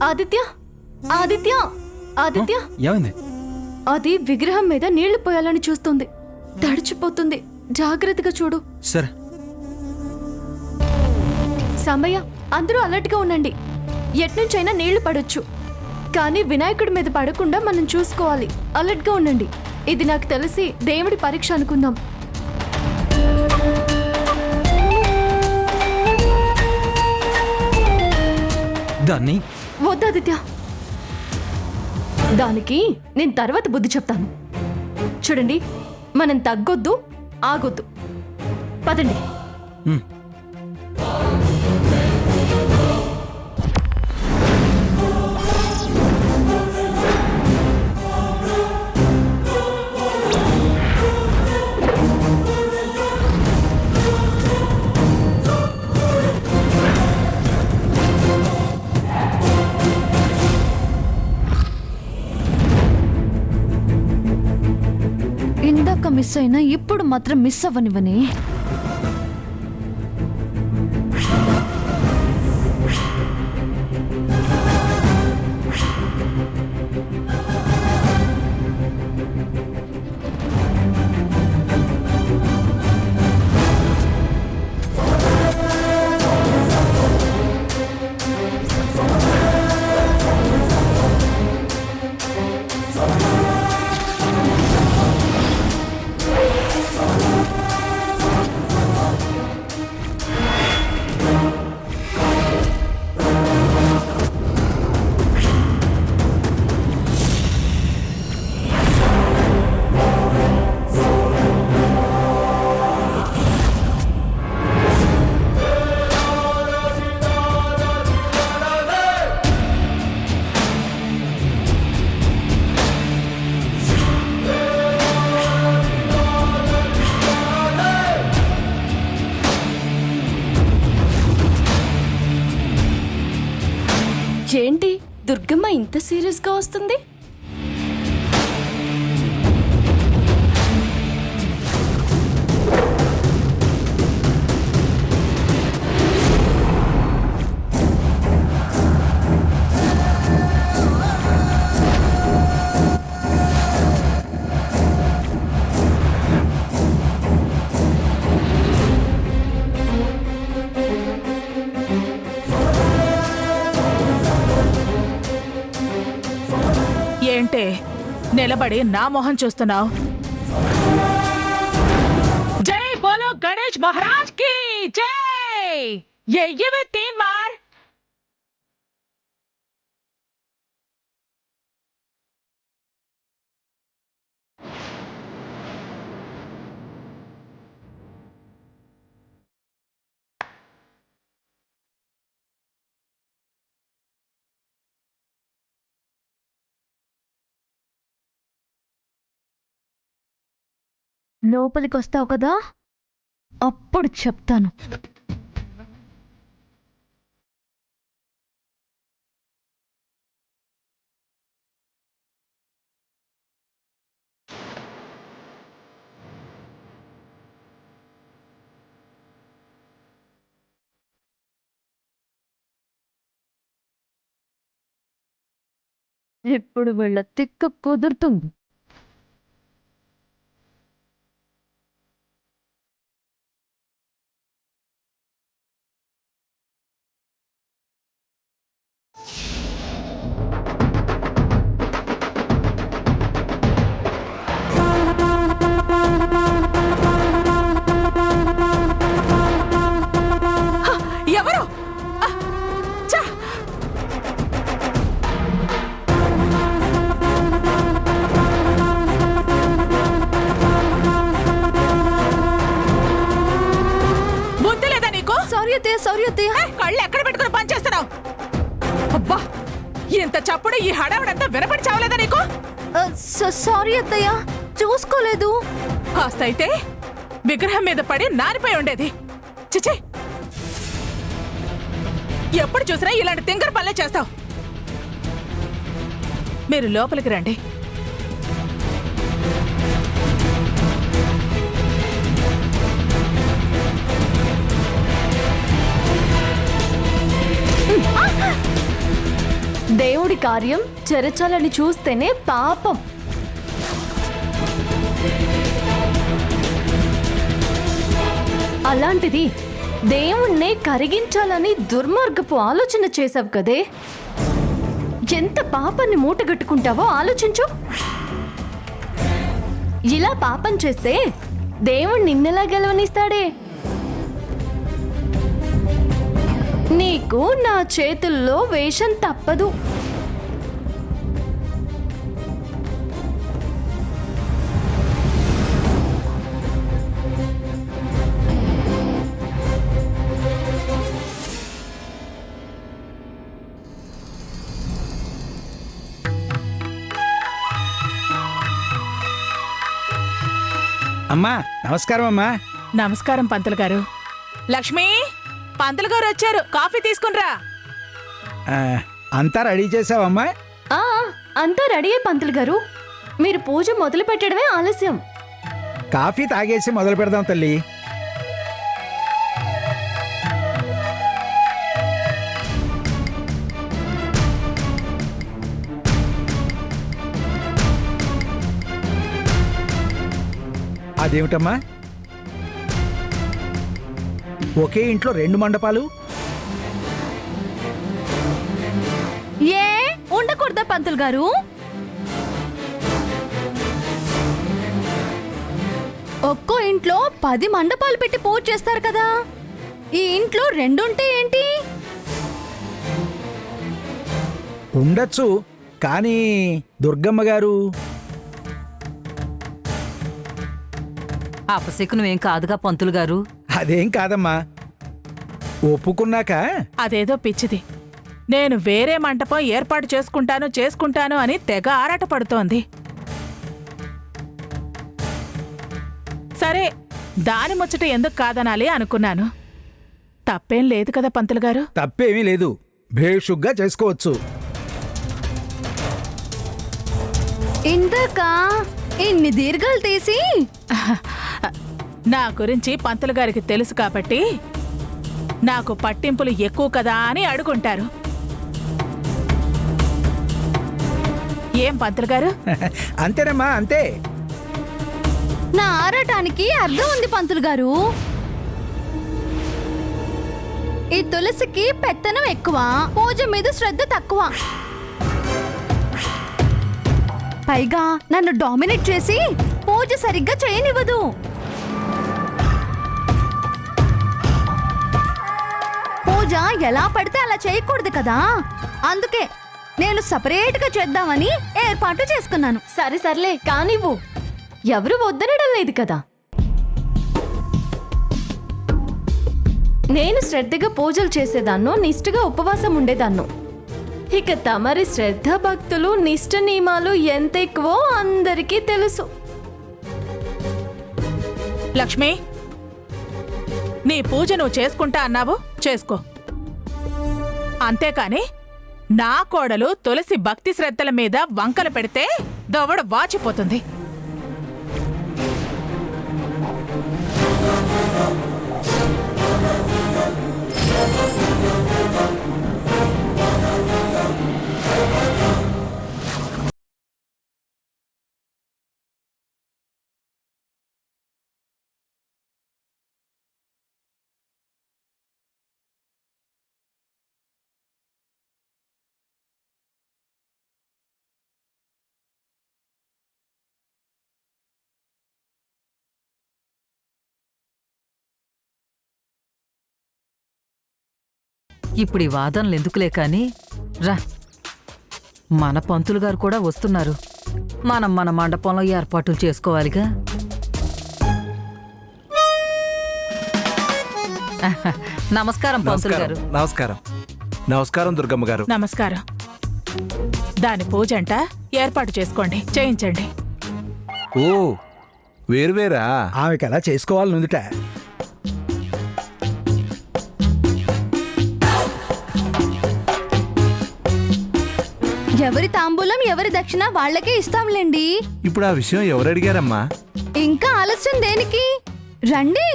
ఆదిత్య, ఆదిత్య, ఆదిత్య, ఏమైంది? అది విగ్రహం మీద నీళ్లు పోయాలని చూస్తుంది. తడిచిపోతుంది, జాగ్రత్తగా చూడు. సరే. సమయ, అందరూ అలర్ట్ గా ఉండండి. ఎట్నుంచైనా నీళ్లు పడొచ్చు, కానీ వినాయకుడి మీద పడకుండా మనం చూసుకోవాలి. అలర్ట్ గా ఉండండి. ఇది నాకు తెలిసి దేవుడి పరీక్ష అనుకుందాం. దాన్ని వద్దాదిత్య, దానికి నేను తర్వాత బుద్ధి చెప్తాను. చూడండి, మనం తగ్గొద్దు, ఆగొద్దు. పదండి. ఇందాక మిస్ అయినా ఇప్పుడు మాత్రం మిస్ అవ్వనివని. ఏంటి దుర్గమ్మ ఇంత సీరియస్ గా వస్తుంది? ఏంటే నిలబడి నా మొహం చూస్తున్నావు? జై బోలో గణేష్ మహారాజ్ కి జై! ये 3 बार। లోపలికి వస్తావు కదా, అప్పుడు చెప్తాను. ఇప్పుడు వీళ్ళ తిక్క కుదురుతుంది. ఎవరు? బుద్ధి లేదా నీకు? సారీ అత్తయ్య, సారీ అత్తయ్య. కళ్ళు ఎక్కడ పెట్టుకుని పనిచేస్తున్నావు? అబ్బా, ఇంత చప్పుడు ఈ హడావిడంతా వినపడి చావలేదా నీకు? సారీ అత్తయ్య, చూసుకోలేదు. కాస్త అయితే విగ్రహం మీద పడి నానిపోయి ఉండేది. చిచి, ఎప్పుడు చూసినా ఇలాంటి తింగర పనులే చేస్తావు. మీరు లోపలికి రండి. దేవుడి కార్యం చెరచాలని చూస్తేనే పాపం. అలాంటిది దేవుణ్ణే కరిగించాలని దుర్మార్గపు ఆలోచన చేశావు కదే. ఎంత పాపాన్ని మూటగట్టుకుంటావో ఆలోచించు. ఇలా పాపం చేస్తే దేవుడు నిన్నెలా గెలవనిస్తాడే? నీకు నా చేతుల్లో వేషం తప్పదు. అమ్మా నమస్కారం అమ్మా. నమస్కారం పంతులు గారు. లక్ష్మి, పంతులు గారు వచ్చారు, కాఫీ తీసుకునిరా. ఆ, అంతా రెడీ చేసావమ్మా? ఆ అంతా రెడీ అయ్యి పంతులు గారు, మీరు పూజ మొదలు పెట్టడమే ఆలస్యం. కాఫీ తాగేసి మొదలు పెడదాం తల్లి. అదేమిటమ్మా, ఒకే ఇంట్లో 2 మండపాలు? ఏ ఉండకూడదా పంతులు గారు? ఒక్కో ఇంట్లో 10 మండపాలు పెట్టి పూజ చేస్తారు కదా, ఈ ఇంట్లో 2 ఉంటే ఏంటి? ఉండొచ్చు, కానీ దుర్గమ్మ గారు. అపశకునం కాదుగా పంతులు గారు. అదేం కాదమ్మా, ఒప్పుకున్నాక. అదేదో పిచ్చిది. నేను వేరే మంటపం ఏర్పాటు చేసుకుంటాను అని తెగ ఆరాట పడుతోంది. సరే, దాని ముచ్చట ఎందుకు కాదనాలి అనుకున్నాను. తప్పేం లేదు కదా పంతులు గారు? తప్పేమీ లేదు, భేషుగ్గా చేసుకోవచ్చు. ఇందాక ఇన్ని దీర్ఘాలు తీసి నా గురించి పంతులు గారికి తెలుసు కాబట్టి నాకు పట్టింపులు ఎక్కువ కదా అని అడుగుంటారు. ఏం పంతులు గారు? అంతేనమ్మా, అంతే. నా ఆరాటానికి అర్థం ఉంది పంతులు గారు. ఈ తులసికి పెత్తనం ఎక్కువ, పూజ మీద శ్రద్ధ తక్కువ. పైగా నన్ను డామినేట్ చేసి పూజ సరిగ్గా చేయనివ్వదు. పూజ ఎలా పడితే అలా చేయకూడదు కదా, అందుకే నేను సపరేట్గా చేద్దామని ఏర్పాటు చేసుకున్నాను. సరే సర్లే కానివ్వు, ఎవరు వద్దనడం లేదు కదా. నేను శ్రద్ధగా పూజలు చేసేదాన్నో, నిష్ఠగా ఉపవాసం ఉండేదాన్నో. ఇక తమరి శ్రద్ధ భక్తులు నిష్ఠ నియమాలు ఎంత ఎక్కువో అందరికీ తెలుసు. లక్ష్మి, నీ పూజ నువ్వు చేసుకుంటా అన్నావు, చేసుకో. అంతేకాని నా కోడలు తులసి భక్తి శ్రద్ధల మీద వంకలు పెడితే దవడ వాచిపోతుంది. ఇప్పుడు ఈ వాదనలు ఎందుకులే కాని రా, మన పంతులు గారు కూడా వస్తున్నారు. మనం మన మండపంలో ఏర్పాట్లు చేసుకోవాలిగా. నమస్కారం పంతులు గారు. నమస్కారం. నమస్కారం దుర్గమ్మ గారు. నమస్కారం. దాని పూజ అంట ఏర్పాటు చేసుకోండి, చేయించండి. ఓ, వేరువేరా? ఆమెకి అలా చేసుకోవాలనుందిట. ఎవరి తాంబూలం ఎవరి దక్షిణ వాళ్ళకే ఇస్తాంలేండి. ఇప్పుడు ఆ విషయం ఎవరు అడిగారమ్మా? ఇంకా ఆలస్యం దేనికి? రండి,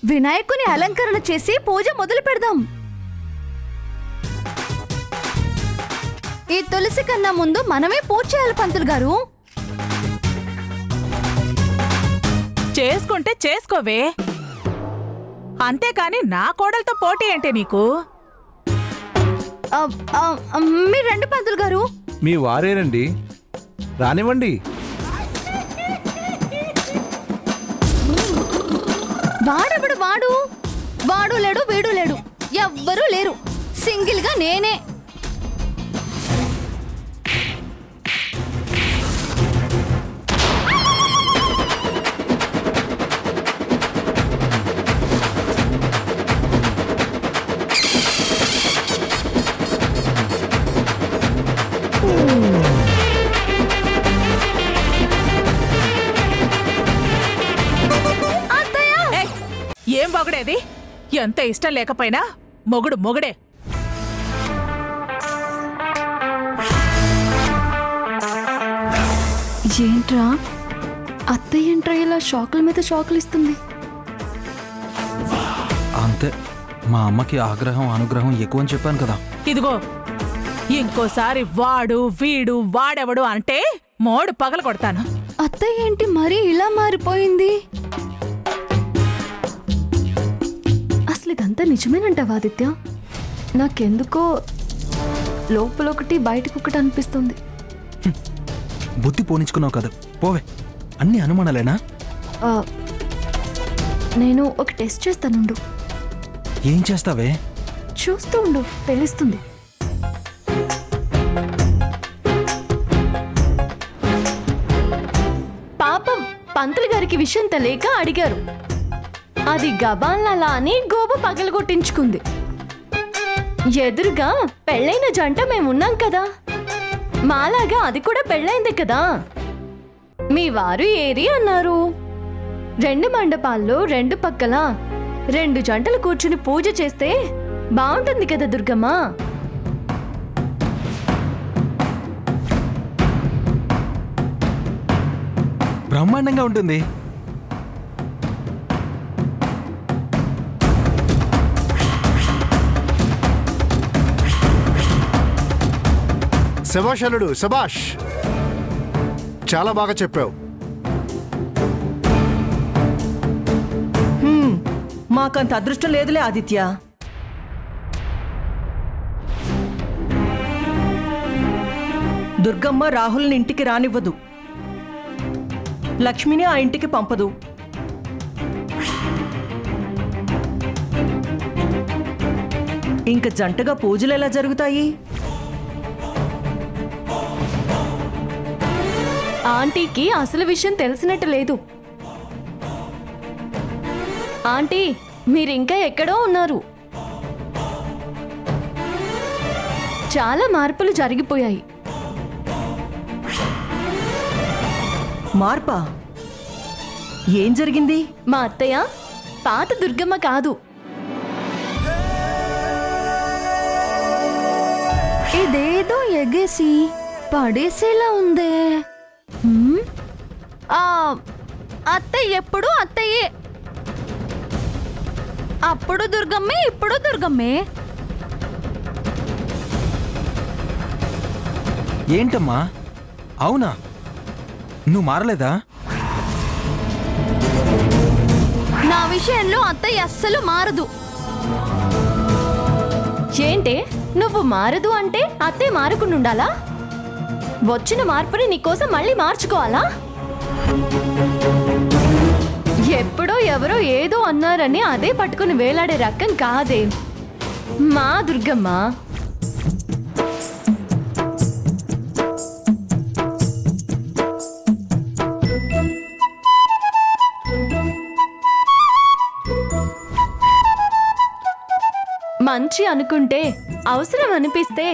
వినాయకుని అలంకరణ చేసి పూజ మొదలు పెడదాం. ఈ తులసి కన్నా ముందు మనమే పూజ చేయాలి పంతులు గారు. చేసుకుంటే చేసుకోవే, అంతేకాని నా కోడలతో పోటీ ఏంటే నీకు? ఆ, ఆ, మీరు రండి పంతులు గారు. మీ వారేనండి, రానివ్వండి. వాడెవడు వాడు? వాడు లేడు, వీడు లేడు, ఎవ్వరూ లేరు. సింగిల్ గా నేనే. ఏయ్, ఏం మొగుడేది? ఎంత ఇష్టం లేకపోయినా మొగుడు మొగుడే. ఏంట్రా అత్తయ్య ఏంట్రా ఇలా షాకుల మీద షాకులు ఇస్తుంది? అంతే, మా అమ్మకి ఆగ్రహం అనుగ్రహం ఎక్కువ అని చెప్పాను కదా. ఇదిగో, ఇంకోసారి వాడు వీడు వాడెవడు అంటే మోడు పగల కొడతాను. అత్తయ్య ఏంటి మరీ ఇలా మారిపోయింది? అసలు ఇదంతా నిజమేనంటావా ఆదిత్య? నాకెందుకో లోపల ఒకటి బయటకొకటి అనిపిస్తుంది. బుద్ధి పోనించుకున్నావు కదా, పోవే. అన్ని అనుమానాలేనా? ఆ, నేను ఒక టెస్ట్ చేస్తానుండు. ఏం చేస్తావే? చూస్తూ ఉండు, తెలుస్తుంది. పాపం పంతులు గారికి విషయం తెలియక అడిగారు. అది గబాన్లా అని గోబు పగలగొట్టించుకుంది. ఎదురుగా పెళ్ళైన జంట మేమున్నాం కదా, మాలాగా అది కూడా పెళ్ళైంది కదా. మీ వారు ఏరి అన్నారు. 2 మండపాల్లో 2 పక్కల 2 జంటలు కూర్చుని పూజ చేస్తే బాగుంటుంది కదా దుర్గమ్మ. బ్రహ్మాండంగా ఉంటుంది. శభాష్ అల్లుడు, శభాష్. చాలా బాగా చెప్పావు. మాకంత అదృష్టం లేదులే ఆదిత్య. దుర్గమ్మ రాహుల్ని ఇంటికి రానివ్వదు, లక్ష్మిని ఆ ఇంటికి పంపదు. ఇంక జంటగా పూజలు ఎలా జరుగుతాయి? ఆంటీకి అసలు విషయం తెలిసినట్టు లేదు. ఆంటీ, మీరింకా ఎక్కడో ఉన్నారు. చాలా మార్పులు జరిగిపోయాయి. మార్పా? ఏం జరిగింది? మా అత్తయ్య పాత దుర్గమ్మ కాదు. ఇదేదో ఎగేసి పడేసేలా ఉందే. ఆ, అత్తయ్య ఎప్పుడు అత్తయ్యే. అప్పుడు దుర్గమ్మే, ఇప్పుడు దుర్గమ్మే. ఏంటమ్మా? అవునా? నువ్వు మారలేదా? నా విషయంలో అత్తయ్య అస్సలు మారదు. ఏంటే నువ్వు మారదు అంటే అత్తయ్య మారకుండా ఉండాలా? వచ్చిన మార్పుని నీకోసం మళ్ళీ మార్చుకోవాలా? ఎప్పుడో ఎవరో ఏదో అన్నారని అదే పట్టుకుని వేలాడే రకం కాదే మా దుర్గమ్మ. మంచి అనుకుంటే, అవసరం అనిపిస్తే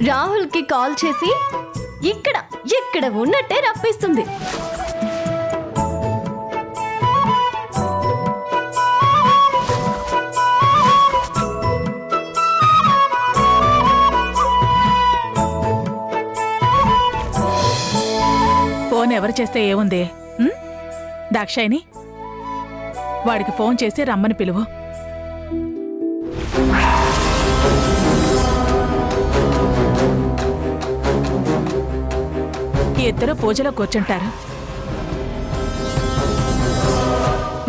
రాహుల్కి కాల్ చేసి ఇక్కడ ఉన్నట్టే రప్పిస్తుంది. ఫోన్ ఎవరు చేస్తే ఏముంది? దాక్షాయిని, వాడికి ఫోన్ చేసి రమ్మని పిలువు. ఇద్దరు పూజలో కూర్చుంటారు.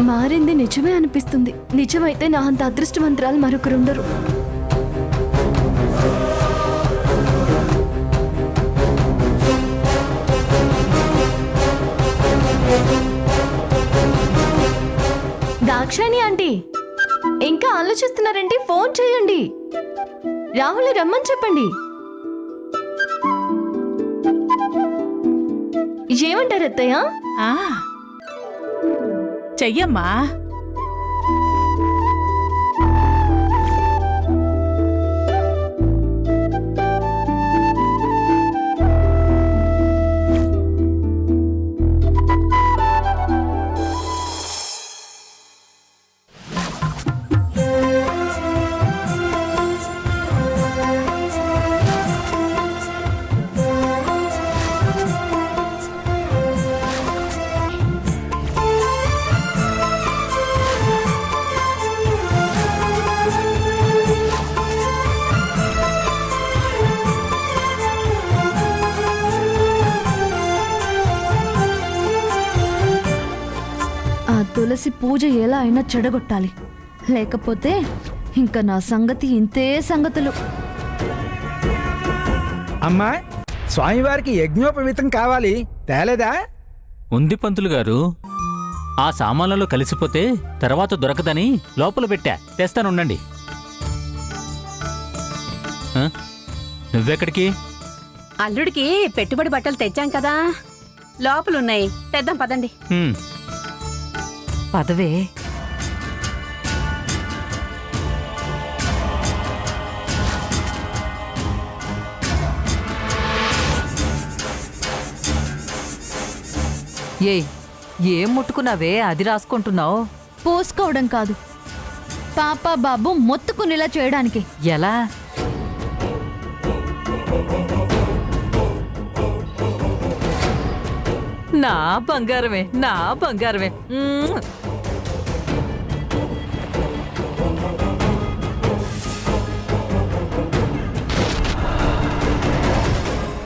మారింది నిజమే అనిపిస్తుంది. నిజమైతే నా అంత అదృష్టవంతురాలు మరొకరుండరు. దాక్షాణి ఆంటీ, ఇంకా ఆలోచిస్తున్నారంటే ఫోన్ చేయండి. రాహుల్ రమ్మని చెప్పండి. ఏమంటారు అత్తయ్య? ఆ చెయ్యమ్మా. ఆ తులసి పూజ ఎలా అయినా చెడగొట్టాలి, లేకపోతే ఇంకా నా సంగతి ఇంతే సంగతులు. అమ్మా, స్వామివారికి యజ్ఞోపవీతం కావాలి, తేలేదా? ఉంది పంతులు గారు. ఆ సామాన్లలో కలిసిపోతే తర్వాత దొరకదని లోపల పెట్టా, తెస్తానుండండి. ఆ? నువ్వెక్కడికి? అల్లుడికి పెట్టుబడి బట్టలు తెచ్చాం కదా, లోపలున్నాయి, తెద్దాం పదండి. హ్మ్. పదవే. ఏయ్, ఏం ముట్టుకున్నావే? అది రాసుకుంటున్నావు. పోసుకోవడం కాదు, పాప బాబు మొత్తుకునేలా చేయడానికి. ఎలా? నా బంగారమే, నా బంగారమే. మ్మ్.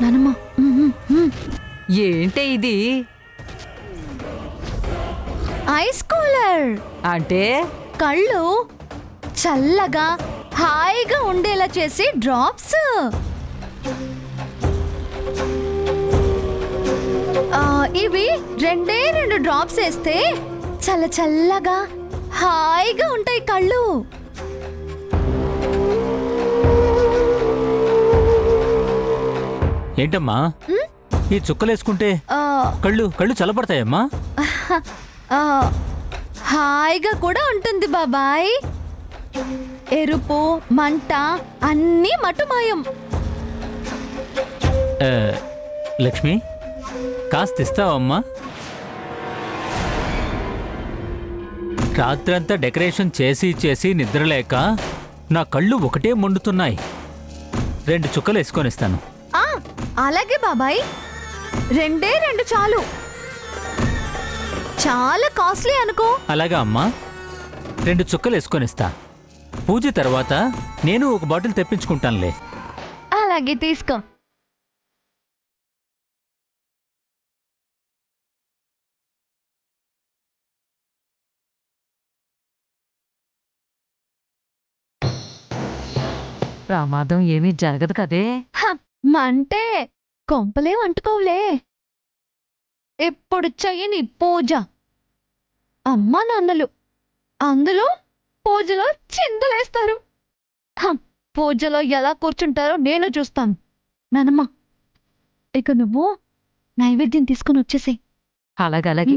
నానమ్మ, ఏంటే ఇది? Ice cooler. అంటే కళ్ళు చల్లగా హాయిగా ఉండేలా చేసి డ్రాప్స్. ఇవి రెండే 2 డ్రాప్స్ వేస్తే చల్ల చల్లగా హాయిగా ఉంటాయి కళ్ళు. ఏంటమ్మా ఈ చుక్కలేసుకుంటే ఆ, కళ్ళు చల్లబడతాయమ్మా? ఆ, హాయిగా కూడా ఉంటుంది బాబాయ్. ఎరుపు మంట అన్నీ మటుమాయం. ఆ, లక్ష్మి, కాస్త ఇస్తావమ్మా? రాత్రంతా డెకరేషన్ చేసి చేసి నిద్రలేక నా కళ్ళు ఒకటే మండుతున్నాయి. 2 చుక్కలు వేసుకొనిస్తాను. ఆ, అలాగే బాబాయ్, 2 చాలు. చాలా కాస్ట్లీ అనుకో. అలాగా అమ్మా, 2 చుక్కలు వేసుకొనిస్తా. పూజ తర్వాత నేను ఒక బాటిల్ తెప్పించుకుంటానులే. అలాగే తీసుకో. ప్రమాదం ఏమీ జరగదు కదే. మంటే కొంపలేం అంటుకోవులే. ఎప్పుడు చెయ్యని పూజ, అమ్మా నాన్నలు అందులో పూజలో చిందులేస్తారు. పూజలో ఎలా కూర్చుంటారో నేను చూస్తాను. నానమ్మ, ఇక నువ్వు నైవేద్యం తీసుకుని వచ్చేసేయ్. అలాగలాగే.